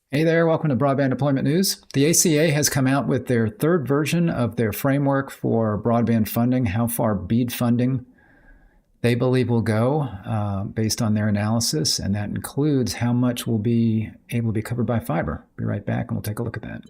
Hey there, welcome to Broadband Deployment News. The ACA has come out with their third version of their framework for broadband funding, how far BEAD funding they believe will go based on their analysis, and that includes how much will be able to be covered by fiber. Be right back and we'll take a look at that.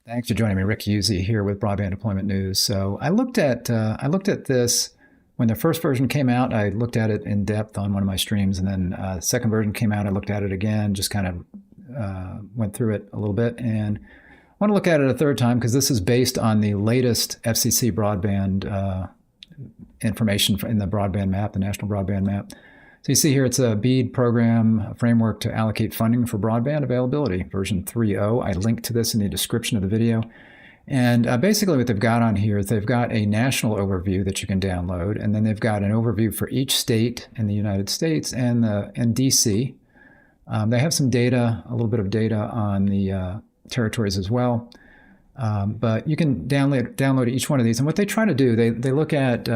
Thanks for joining me. Rick Uzzi here with Broadband Deployment News. So I looked at this when the first version came out. I looked at it in depth on one of my streams, and then the second version came out. I looked at it again, just kind of went through it a little bit, and I want to look at it a third time because this is based on the latest FCC broadband information in the broadband map, the National Broadband Map. So you see here, it's a BEAD program, a framework to allocate funding for broadband availability, version 3.0. I linked to this in the description of the video. And basically what they've got on here is they've got a national overview that you can download, and then they've got an overview for each state in the United States and DC. They have some data, a little bit of data on the territories as well. But you can download each one of these. And what they try to do, they look at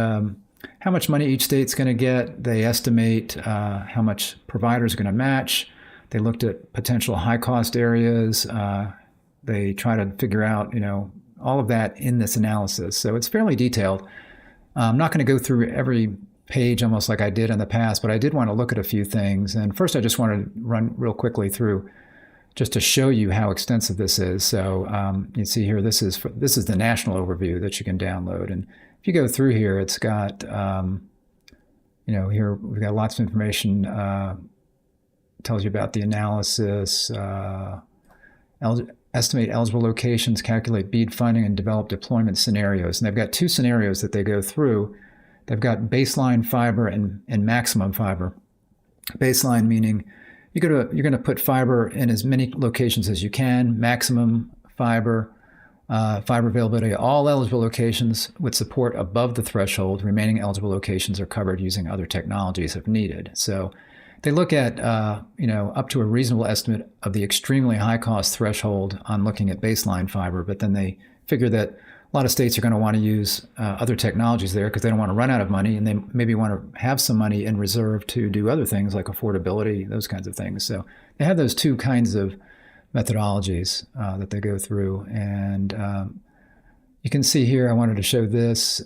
how much money each state's going to get. They estimate how much providers are going to match. They looked at potential high-cost areas. They try to figure out, all of that in this analysis. So it's fairly detailed. I'm not going to go through every page almost like I did in the past, but I did want to look at a few things. And first, I just want to run real quickly through just to show you how extensive this is. So you see here, this is the national overview that you can download. And if you go through here, it's got, here we've got lots of information. Tells you about the analysis, estimate eligible locations, calculate BEAD funding, and develop deployment scenarios. And they've got two scenarios that they go through. They've got baseline fiber and maximum fiber. Baseline meaning you're going to put fiber in as many locations as you can. Maximum fiber availability, all eligible locations with support above the threshold. Remaining eligible locations are covered using other technologies if needed. So they look at, up to a reasonable estimate of the extremely high cost threshold on looking at baseline fiber, but then they figure that a lot of states are going to want to use other technologies there because they don't want to run out of money, and they maybe want to have some money in reserve to do other things like affordability, those kinds of things. So they have those two kinds of methodologies that they go through. And you can see here, I wanted to show this.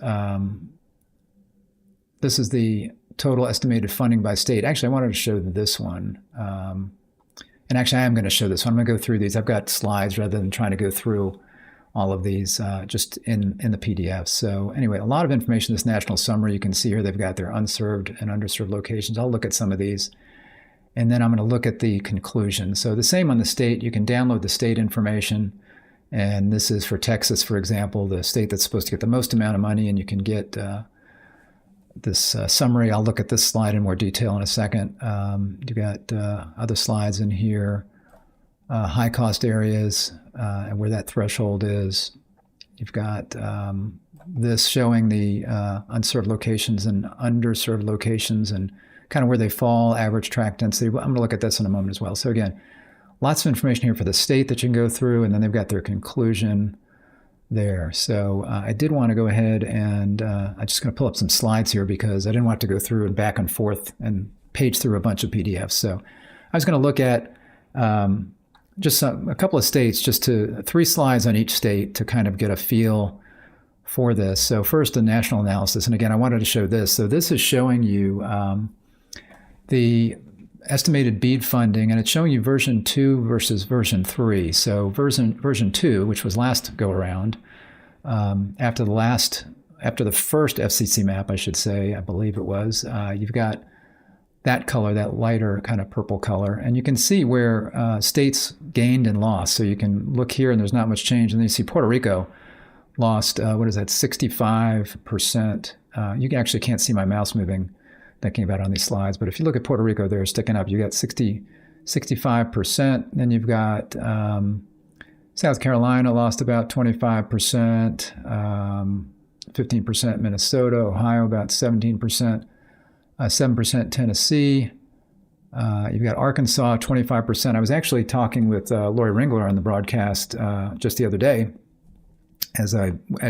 This is the total estimated funding by state. Actually, I wanted to show this one. And actually, I am going to show this one. I'm going to go through these. I've got slides rather than trying to go through all of these just in the PDF. So anyway, a lot of information in this national summary. You can see here they've got their unserved and underserved locations. I'll look at some of these. And then I'm going to look at the conclusion. So the same on the state. You can download the state information. And this is for Texas, for example, the state that's supposed to get the most amount of money. And you can get this summary. I'll look at this slide in more detail in a second. You've got other slides in here. High cost areas and where that threshold is. You've got this showing the unserved locations and underserved locations and kind of where they fall, average tract density. I'm going to look at this in a moment as well. So again, lots of information here for the state that you can go through, and then they've got their conclusion there. So I did want to go ahead and I'm just going to pull up some slides here because I didn't want to go through and back and forth and page through a bunch of PDFs. So I was going to look at just a couple of states, just to 3 slides on each state to kind of get a feel for this. So first, the national analysis. And again, I wanted to show this. So this is showing you the estimated BEAD funding, and it's showing you version 2 versus version 3. So version 2, which was last go around, after the first FCC map, I should say, I believe it was, you've got that color, that lighter kind of purple color. And you can see where states gained and lost. So you can look here and there's not much change. And then you see Puerto Rico lost, 65%. You actually can't see my mouse moving, thinking about it on these slides. But if you look at Puerto Rico there sticking up, you got 65%. Then you've got South Carolina lost about 25%, 15% Minnesota, Ohio about 17%. 7% Tennessee. You've got Arkansas, 25%. I was actually talking with Lori Ringler on the broadcast just the other day, as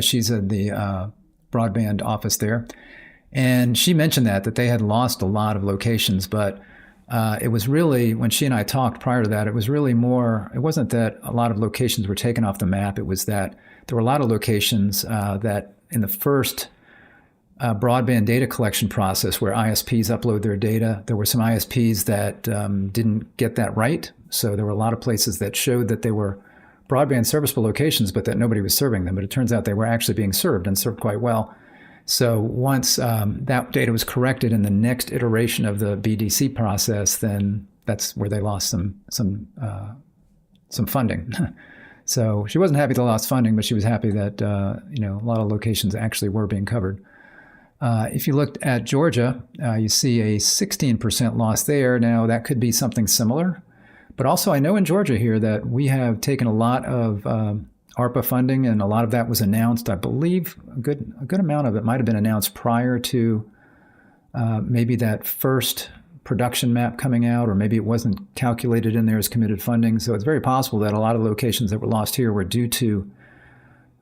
she's in the broadband office there. And she mentioned that they had lost a lot of locations, but it was really, when she and I talked prior to that, it was really more, it wasn't that a lot of locations were taken off the map. It was that there were a lot of locations that in the first broadband data collection process where ISPs upload their data, there were some ISPs that didn't get that right. So there were a lot of places that showed that they were broadband serviceable locations, but that nobody was serving them. But it turns out they were actually being served and served quite well. So once that data was corrected in the next iteration of the BDC process, then that's where they lost some funding. So she wasn't happy they lost funding, but she was happy that a lot of locations actually were being covered. If you looked at Georgia, you see a 16% loss there. Now that could be something similar, but also I know in Georgia here that we have taken a lot of ARPA funding, and a lot of that was announced. I believe a good amount of it might have been announced prior to maybe that first production map coming out, or maybe it wasn't calculated in there as committed funding. So it's very possible that a lot of locations that were lost here were due to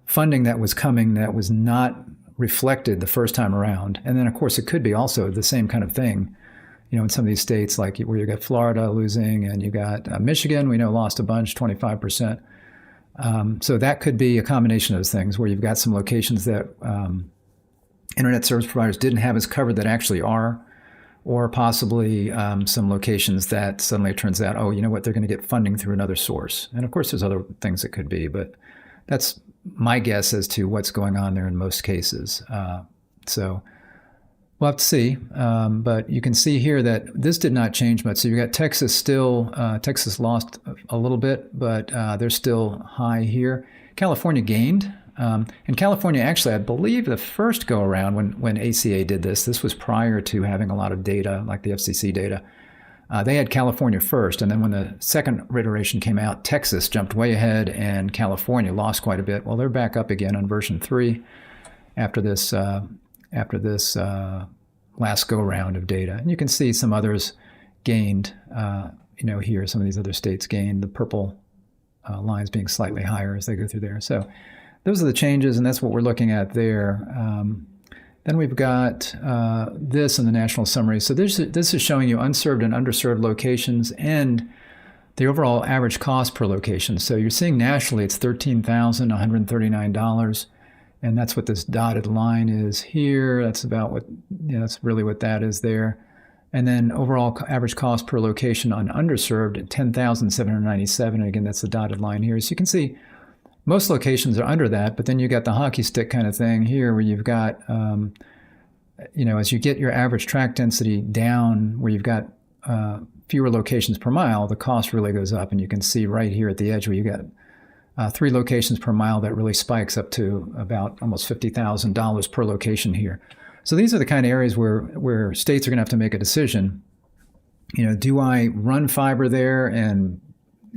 funding that was coming that was not reflected the first time around. And then, of course, it could be also the same kind of thing, in some of these states, like where you got Florida losing, and you got Michigan, we know lost a bunch, 25%. So that could be a combination of those things where you've got some locations that internet service providers didn't have as covered that actually are, or possibly some locations that suddenly it turns out, oh, you know what, they're going to get funding through another source. And of course, there's other things it could be, but that's my guess as to what's going on there in most cases. So we'll have to see. But you can see here that this did not change much. So you've got Texas still, Texas lost a little bit, but they're still high here. California gained. And California, actually, I believe the first go around when ACA did this was prior to having a lot of data, like the FCC data. They had California first, and then when the second iteration came out, Texas jumped way ahead, and California lost quite a bit. Well, they're back up again on version 3 after this last go-round of data. And you can see some others gained, here, some of these other states gained, the purple lines being slightly higher as they go through there. So those are the changes, and that's what we're looking at there. Then we've got this in the national summary. So this is showing you unserved and underserved locations and the overall average cost per location. So you're seeing nationally it's $13,139, and that's what this dotted line is here. That's about what, that's really what that is there. And then overall average cost per location on underserved at $10,797. And again, that's the dotted line here. So you can see most locations are under that, but then you got the hockey stick kind of thing here where you've got, as you get your average tract density down, where you've got fewer locations per mile, the cost really goes up. And you can see right here at the edge where you got 3 locations per mile, that really spikes up to about almost $50,000 per location here. So these are the kind of areas where states are going to have to make a decision. Do I run fiber there and,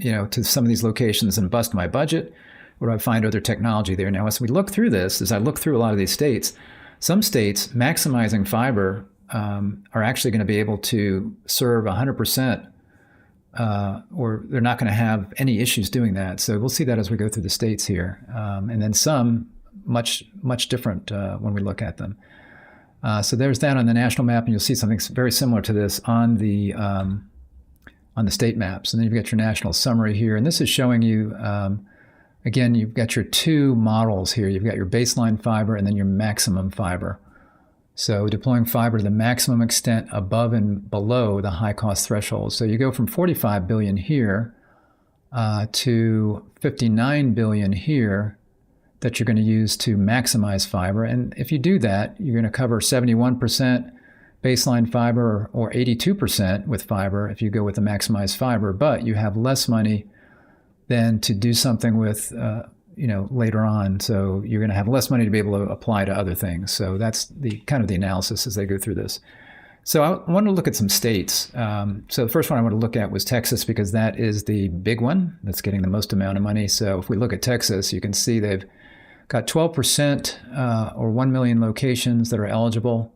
to some of these locations and bust my budget? Or do I find other technology there? Now, as we look through this, as I look through a lot of these states, some states maximizing fiber are actually going to be able to serve 100%, or they're not going to have any issues doing that. So we'll see that as we go through the states here. And then some much different when we look at them. So there's that on the national map, and you'll see something very similar to this on the state maps. And then you've got your national summary here. And this is showing you, again, you've got your 2 models here. You've got your baseline fiber and then your maximum fiber. So deploying fiber to the maximum extent above and below the high cost threshold. So you go from 45 billion here to 59 billion here that you're going to use to maximize fiber. And if you do that, you're going to cover 71% baseline fiber or 82% with fiber if you go with the maximized fiber, but you have less money than to do something with, later on. So you're going to have less money to be able to apply to other things. So that's the kind of the analysis as they go through this. So I want to look at some states. So the first one I want to look at was Texas, because that is the big one that's getting the most amount of money. So if we look at Texas, you can see they've got 12% or 1 million locations that are eligible.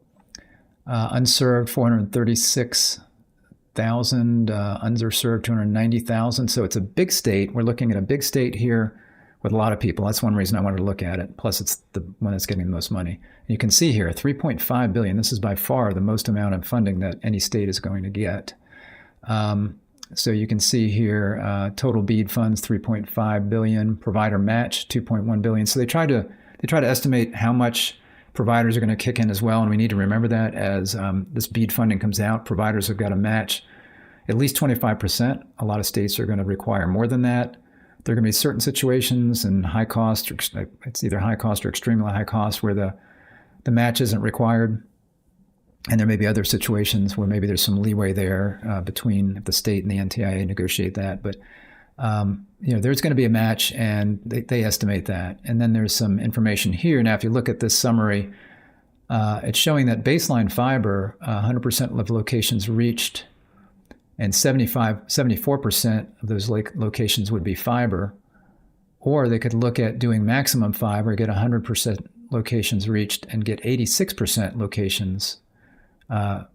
Unserved, 436,000, underserved, 290,000. So it's a big state. We're looking at a big state here with a lot of people. That's one reason I wanted to look at it. Plus, it's the one that's getting the most money. And you can see here, $3.5 billion. This is by far the most amount of funding that any state is going to get. So you can see here, total BEAD funds, $3.5 billion. Provider match, $2.1 billion. So they try to estimate how much providers are going to kick in as well. And we need to remember that as this BEAD funding comes out, providers have got to match at least 25%. A lot of states are going to require more than that. There are going to be certain situations and high cost, it's either high cost or extremely high cost, where the match isn't required. And there may be other situations where maybe there's some leeway there between the state and the NTIA negotiate that. But there's going to be a match, and they estimate that. And then there's some information here. Now, if you look at this summary, it's showing that baseline fiber, 100% of locations reached, and 74% of those locations would be fiber. Or they could look at doing maximum fiber, get 100% locations reached, and get 86% locations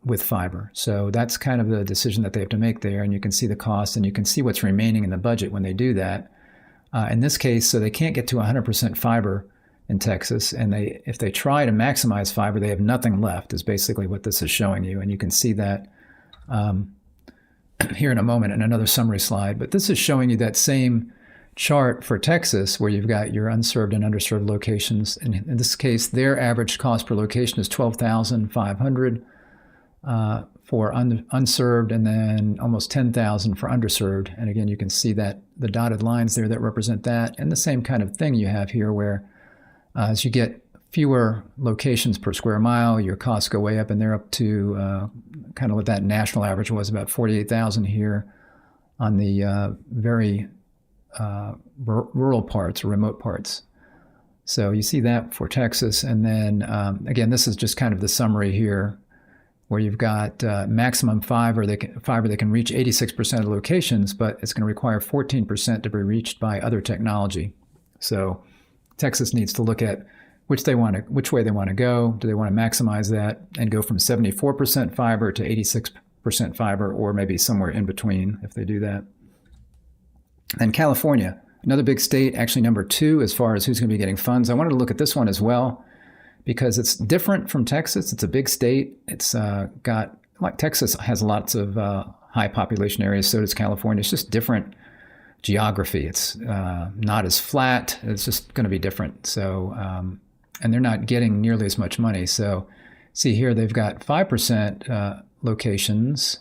with fiber. So that's kind of the decision that they have to make there. And you can see the cost, and you can see what's remaining in the budget when they do that. In this case, so they can't get to 100% fiber in Texas. And if they try to maximize fiber, they have nothing left, is basically what this is showing you. And you can see that here in a moment in another summary slide. But this is showing you that same chart for Texas, where you've got your unserved and underserved locations. And in this case, their average cost per location is $12,500 for unserved, and then almost $10,000 for underserved. And again, you can see that the dotted lines there that represent that, and the same kind of thing you have here, where as you get fewer locations per square mile, your costs go way up, and they're up to kind of what that national average was, about $48,000 here on the very rural parts or remote parts. So you see that for Texas. And then again, this is just kind of the summary here, where you've got maximum fiber that can reach 86% of locations, but it's going to require 14% to be reached by other technology. So Texas needs to look at which way they want to go. Do they want to maximize that and go from 74% fiber to 86% fiber, or maybe somewhere in between if they do that? And California, another big state, actually number 2 as far as who's going to be getting funds. I wanted to look at this one as well, because it's different from Texas. It's a big state. It's got, like Texas has lots of high population areas, so does California. It's just different geography. It's not as flat. It's just going to be different. So, and they're not getting nearly as much money. So see here, they've got 5% locations,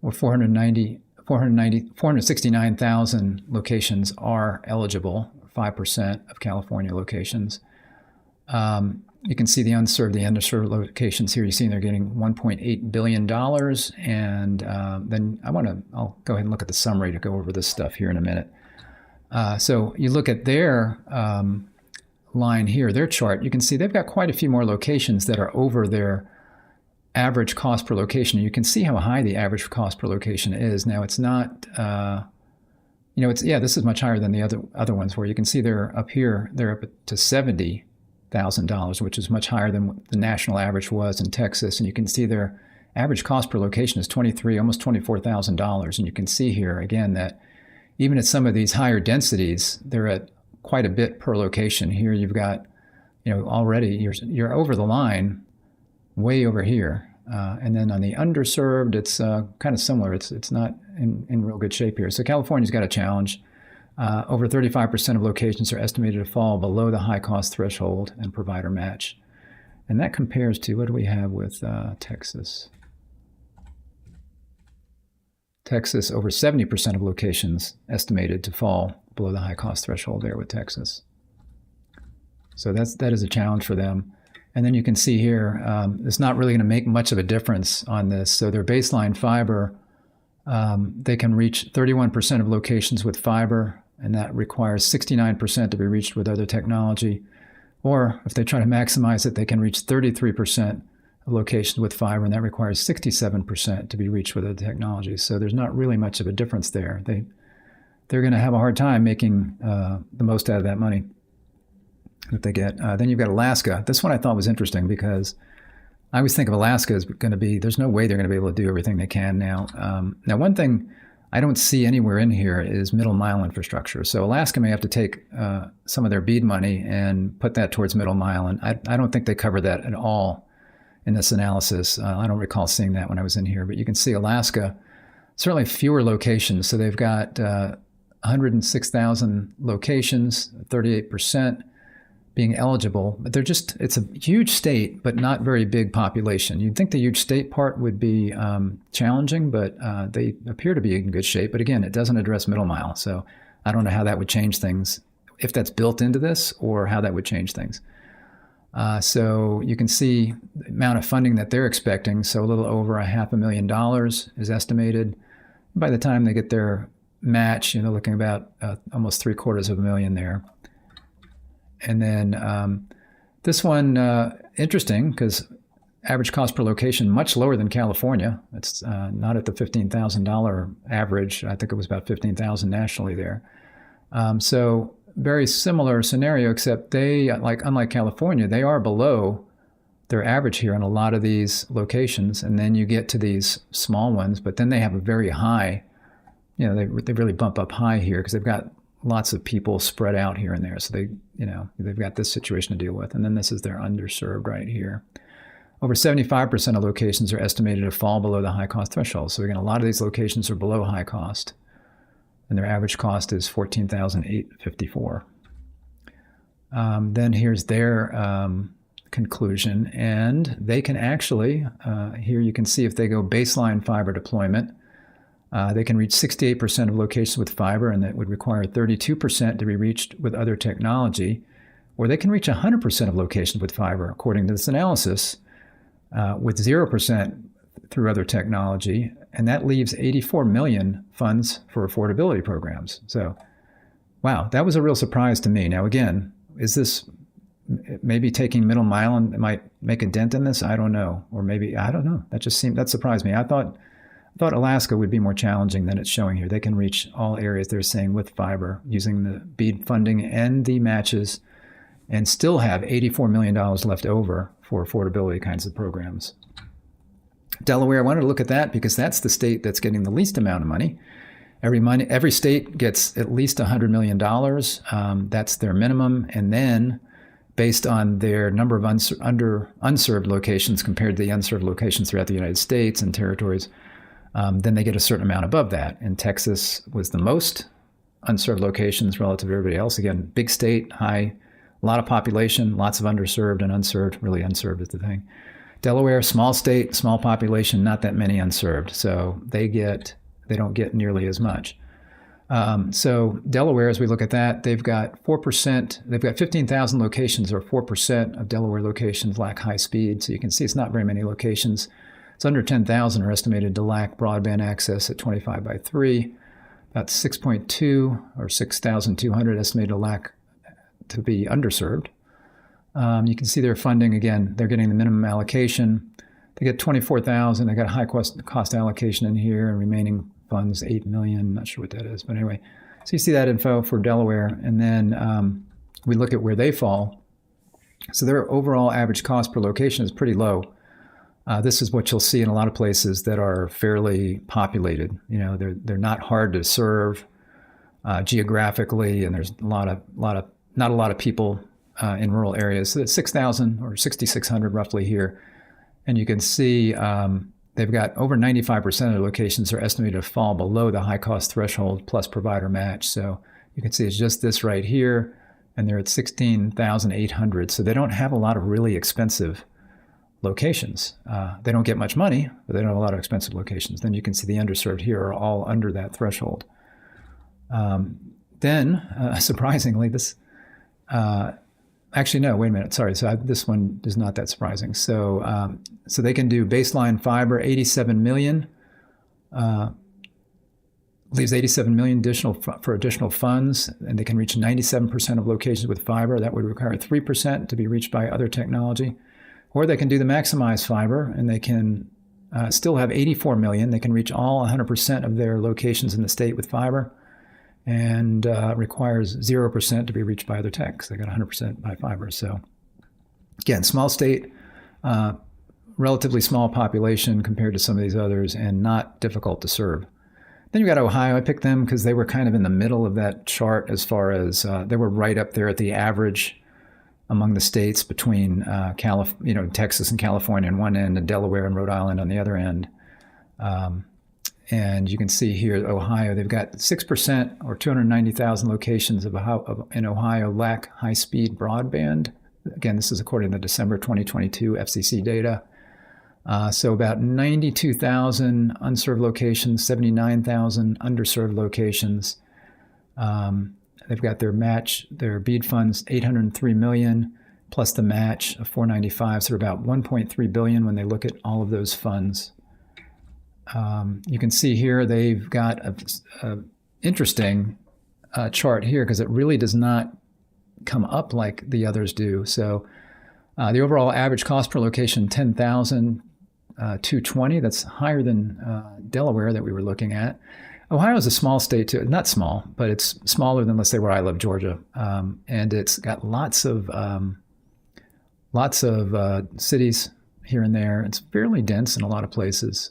or 469,000 locations are eligible, 5% of California locations. You can see the unserved, the underserved locations here. You see they're getting $1.8 billion. And then I'll go ahead and look at the summary to go over this stuff here in a minute. So you look at their line here, their chart, you can see they've got quite a few more locations that are over their average cost per location. You can see how high the average cost per location is. Now it's not, this is much higher than the other ones, where you can see they're up here, they're up to $70,000, which is much higher than what the national average was in Texas. And you can see their average cost per location is almost $24,000. And you can see here again that even at some of these higher densities, they're at quite a bit per location. Here you've got, already you're over the line, way over here. And then on the underserved, it's kind of similar. It's not in real good shape here. So California's got a challenge. Over 35% of locations are estimated to fall below the high cost threshold and provider match. And that compares to, what do we have with Texas? Texas, over 70% of locations estimated to fall below the high cost threshold there with Texas. So that is a challenge for them. And then you can see here, it's not really going to make much of a difference on this. So their baseline fiber, they can reach 31% of locations with fiber, and that requires 69% to be reached with other technology. Or if they try to maximize it, they can reach 33% of locations with fiber, and that requires 67% to be reached with other technologies. So there's not really much of a difference there. They're going to have a hard time making the most out of that money that they get. Then you've got Alaska. This one I thought was interesting, because I always think of Alaska as going to be, there's no way they're going to be able to do everything they can now. Now, one thing I don't see anywhere in here is middle mile infrastructure. So Alaska may have to take some of their BEAD money and put that towards middle mile. And I don't think they cover that at all in this analysis. I don't recall seeing that when I was in here, but you can see Alaska, certainly fewer locations. So they've got 106,000 locations, 38% being eligible. But it's a huge state, but not very big population. You'd think the huge state part would be challenging, but they appear to be in good shape. But again, it doesn't address middle mile. So I don't know how that would change things, if that's built into this or how that would change things. So you can see the amount of funding that they're expecting. So a little over $500,000 is estimated. By the time they get their match, looking about almost $750,000 there. And then this one, interesting, because average cost per location much lower than California. It's not at the $15,000 average. I think it was about $15,000 nationally there. So very similar scenario, except they, unlike California, they are below their average here in a lot of these locations. And then you get to these small ones, but then they have a very high, they really bump up high here because they've got lots of people spread out here and there. So they've got this situation to deal with. And then this is their underserved right here. Over 75% of locations are estimated to fall below the high cost threshold. So again, a lot of these locations are below high cost, and their average cost is $14,854. Then here's their conclusion, and they can actually, here you can see if they go baseline fiber deployment, they can reach 68% of locations with fiber, and that would require 32% to be reached with other technology, or they can reach 100% of locations with fiber, according to this analysis, with 0% through other technology, and that leaves $84 million funds for affordability programs. So, wow, that was a real surprise to me. Now, again, is this maybe taking middle mile and it might make a dent in this? I don't know. Or maybe, I don't know. That surprised me. I thought Alaska would be more challenging than it's showing here. They can reach all areas, they're saying, with fiber using the BEAD funding and the matches, and still have $84 million left over for affordability kinds of programs. Delaware, I wanted to look at that because that's the state that's getting the least amount of money. Every state gets at least $100 million. That's their minimum. And then based on their number of unserved locations compared to the unserved locations throughout the United States and territories, then they get a certain amount above that. And Texas was the most unserved locations relative to everybody else. Again, big state, high, a lot of population, lots of underserved and unserved. Really, unserved is the thing. Delaware, small state, small population, not that many unserved. So they don't get nearly as much. So Delaware, as we look at that, they've got 4%. They've got 15,000 locations, or 4% of Delaware locations lack high speed. So you can see it's not very many locations. It's under 10,000 are estimated to lack broadband access at 25 by 3. About 6.2 or 6,200 estimated to be underserved. You can see their funding, again, they're getting the minimum allocation. They get 24,000. They got a high cost allocation in here, and remaining funds, 8 million. Not sure what that is, but anyway. So you see that info for Delaware, and then we look at where they fall. So their overall average cost per location is pretty low. This is what you'll see in a lot of places that are fairly populated. They're not hard to serve geographically, and there's not a lot of people in rural areas. So it's 6,000 or 6,600 roughly here. And you can see they've got over 95% of the locations are estimated to fall below the high cost threshold plus provider match. So you can see it's just this right here, and they're at 16,800. So they don't have a lot of really expensive locations. They don't get much money, but they don't have a lot of expensive locations. Then you can see the underserved here are all under that threshold. Then, surprisingly, this... Actually, no, wait a minute. Sorry. So this one is not that surprising. So so they can do baseline fiber, 87 million, leaves 87 million for additional funds, and they can reach 97% of locations with fiber. That would require 3% to be reached by other technology. Or they can do the maximized fiber, and they can still have 84 million. They can reach all 100% of their locations in the state with fiber, and requires 0% to be reached by other tech. They got 100% by fiber. So again, small state, relatively small population compared to some of these others, and not difficult to serve. Then you got Ohio. I picked them because they were kind of in the middle of that chart as far as they were right up there at the average among the states between Texas and California on one end and Delaware and Rhode Island on the other end. And you can see here, Ohio, they've got 6% or 290,000 locations in Ohio lack high-speed broadband. Again, this is according to December 2022 FCC data. So about 92,000 unserved locations, 79,000 underserved locations. They've got their BEAD funds, $803 million, plus the match of $495. So they're about $1.3 billion when they look at all of those funds. You can see here they've got a interesting chart here because it really does not come up like the others do. So the overall average cost per location, $10,220. That's higher than Delaware that we were looking at. Ohio is a small state too. Not small, but it's smaller than, let's say, where I live, Georgia. And it's got lots of cities here and there. It's fairly dense in a lot of places.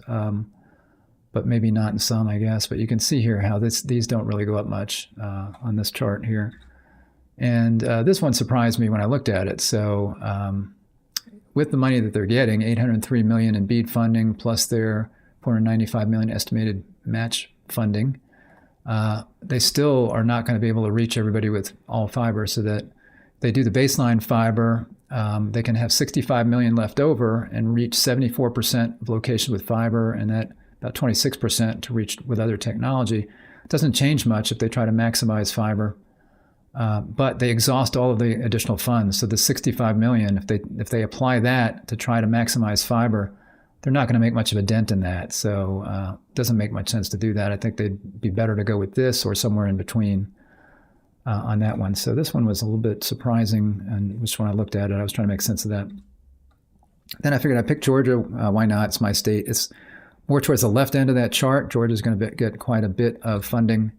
But maybe not in some, I guess. But you can see here how these don't really go up much on this chart here. And this one surprised me when I looked at it. So with the money that they're getting, $803 million in BEAD funding, plus their $495 million estimated match funding, they still are not going to be able to reach everybody with all fiber. So that they do the baseline fiber, they can have $65 million left over and reach 74% of locations with fiber, and that about 26% to reach with other technology. It doesn't change much if they try to maximize fiber, but they exhaust all of the additional funds. So the $65 million, if they apply that to try to maximize fiber, they're not going to make much of a dent in that. So it doesn't make much sense to do that. I think they'd be better to go with this or somewhere in between on that one. So this one was a little bit surprising, and just when I looked at it, I was trying to make sense of that. Then I figured I'd pick Georgia. Why not? It's my state. It's more towards the left end of that chart. Georgia's going to get quite a bit of funding.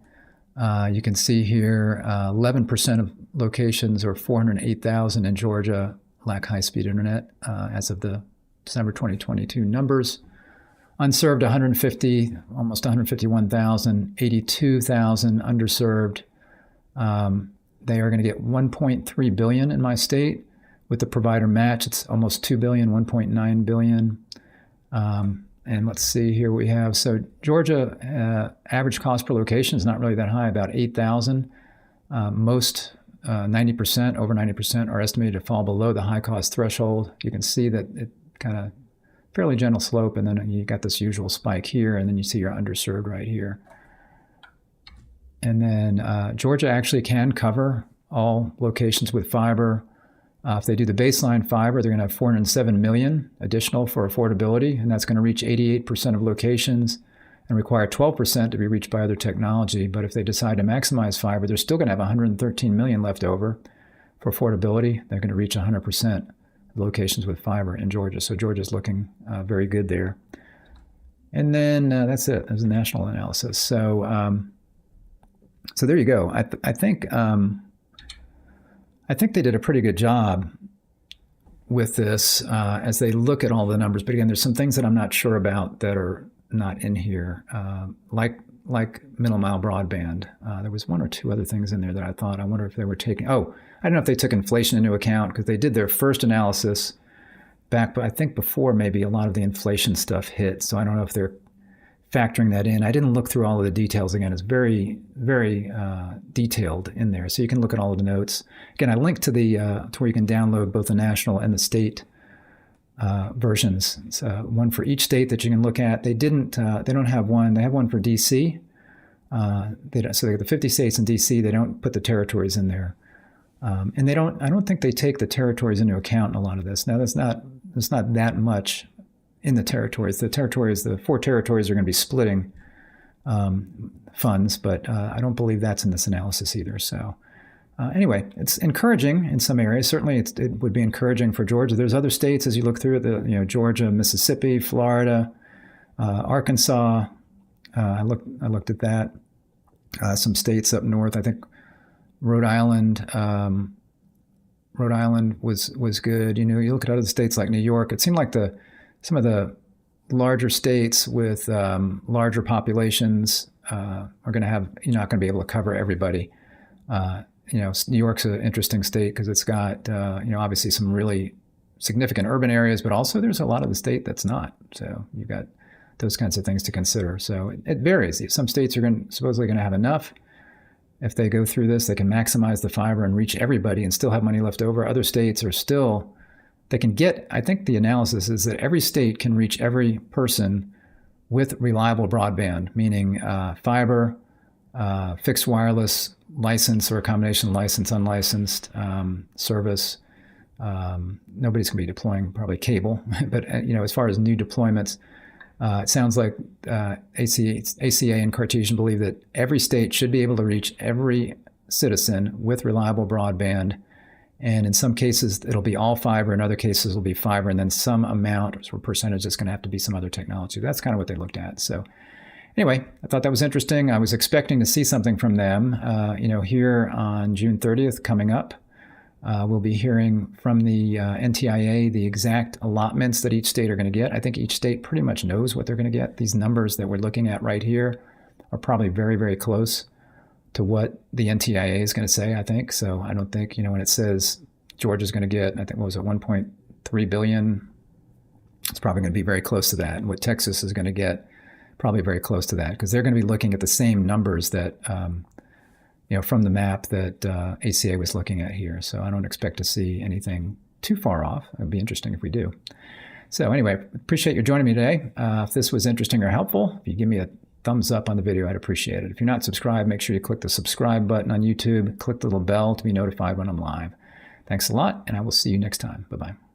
You can see here 11% of locations, or 408,000 in Georgia, lack high-speed internet as of the December 2022 numbers. Unserved, 150, almost 151,000, 82,000 underserved. They are going to get $1.3 billion in my state. With the provider match, it's almost $2 billion, $1.9 billion. And let's see here we have, so Georgia, average cost per location is not really that high, about $8,000. Most 90%, over 90% are estimated to fall below the high cost threshold. You can see that it kind of fairly gentle slope, and then you got this usual spike here, and then you see your underserved right here. And then Georgia actually can cover all locations with fiber. If they do the baseline fiber, they're going to have $407 million additional for affordability, and that's going to reach 88% of locations and require 12% to be reached by other technology. But if they decide to maximize fiber, they're still going to have $113 million left over for affordability. They're going to reach 100% of locations with fiber in Georgia. So Georgia's looking very good there. And then that's it. There's a national analysis. So so there you go. I think they did a pretty good job with this as they look at all the numbers. But again, there's some things that I'm not sure about that are not in here, like middle mile broadband. There was one or two other things in there that I wonder if they were taking. Oh, I don't know if they took inflation into account, because they did their first analysis back, I think before maybe a lot of the inflation stuff hit. So I don't know if they're factoring that in. I didn't look through all of the details again. It's very, very detailed in there. So you can look at all of the notes. Again, I linked to to where you can download both the national and the state versions. It's one for each state that you can look at. They don't have one. They have one for DC. So they got the 50 states in DC. They don't put the territories in there. And I don't think they take the territories into account in a lot of this. Now, there's not that much in the territories. The 4 territories are going to be splitting funds, but I don't believe that's in this analysis either. So anyway, it's encouraging in some areas. Certainly it would be encouraging for Georgia. There's other states as you look through it, Georgia, Mississippi, Florida, Arkansas. I looked at that. Some states up north, I think Rhode Island was good. You look at other states like New York, it seemed like some of the larger states with larger populations are going to have, you're not going to be able to cover everybody. New York's an interesting state because it's got, obviously some really significant urban areas, but also there's a lot of the state that's not. So you've got those kinds of things to consider. So it varies. Some states are supposedly going to have enough. If they go through this, they can maximize the fiber and reach everybody and still have money left over. Other states are still, they can get, I think the analysis is that every state can reach every person with reliable broadband, meaning fiber, fixed wireless, license or a combination of licensed, unlicensed service. Nobody's going to be deploying probably cable, but as far as new deployments, it sounds like ACA and Cartesian believe that every state should be able to reach every citizen with reliable broadband. And in some cases, it'll be all fiber. In other cases, it'll be fiber. And then some amount or percentage is going to have to be some other technology. That's kind of what they looked at. So anyway, I thought that was interesting. I was expecting to see something from them, here on June 30th coming up. We'll be hearing from the NTIA the exact allotments that each state are going to get. I think each state pretty much knows what they're going to get. These numbers that we're looking at right here are probably very, very close to what the NTIA is going to say, I think. So I don't think, when it says Georgia's going to get, I think, what was it, 1.3 billion? It's probably going to be very close to that. And what Texas is going to get, probably very close to that, because they're going to be looking at the same numbers that from the map that ACA was looking at here. So I don't expect to see anything too far off. It would be interesting if we do. So anyway, appreciate you joining me today. If this was interesting or helpful, if you give me a thumbs up on the video, I'd appreciate it. If you're not subscribed, make sure you click the subscribe button on YouTube, click the little bell to be notified when I'm live. Thanks a lot, and I will see you next time. Bye-bye.